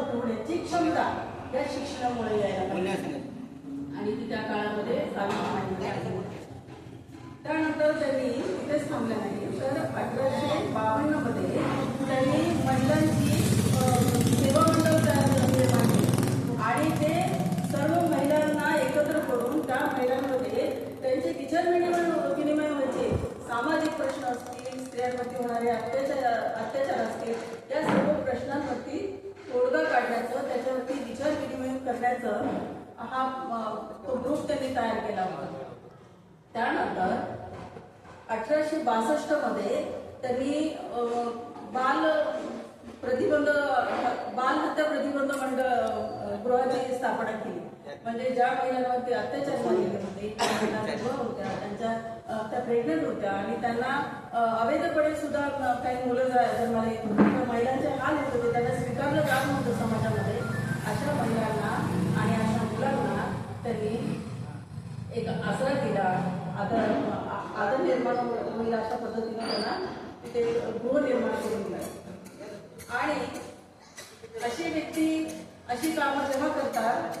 समर्थ होण्याची क्षमता या शिक्षणामुळे यायला लागली आणि ती त्या काळामध्ये सावित्रीबाईंनी आहे. त्यानंतर त्यांनी तिथेच थांबले नाही, तर 1852 मध्ये त्यांनी महिलांची सेवा मंडळ निर्माण केले आणि ते सर्व महिलांना एकत्र करून त्या महिलांमध्ये त्यांचे विनिमय व्हायचे, सामाजिक प्रश्न असतील, स्त्रियांवरती होणारे अत्याचार असतील, या सर्व प्रश्नांवरती तोडगा काढण्याचं, त्याच्यावरती विचार विनिमय करण्याचं तो ग्रुप त्यांनी तयार केला होता. त्यानंतर 1862 मध्ये त्यांनी बाल हत्या प्रतिबंध गृहाची स्थापना केली. म्हणजे ज्या महिलांवरती अत्याचार झालेले होते, त्या महिला विधवा होत्या, त्या प्रेग्नंट होत्या आणि त्यांना अवैधपणे सुद्धा काही मुलं जन्माला येत होती, त्या महिलांचे हाल होत होते, त्यांना स्वीकारलं जात नव्हतं समाजामध्ये. अशा महिलांना आणि अशा मुलांना त्यांनी एक आसरा दिला, आदर निर्माण होईल अशा पद्धतीने त्यांना तिथे गृह निर्माण करून दिला. आणि अशी व्यक्ती अशी कामं जेव्हा करतात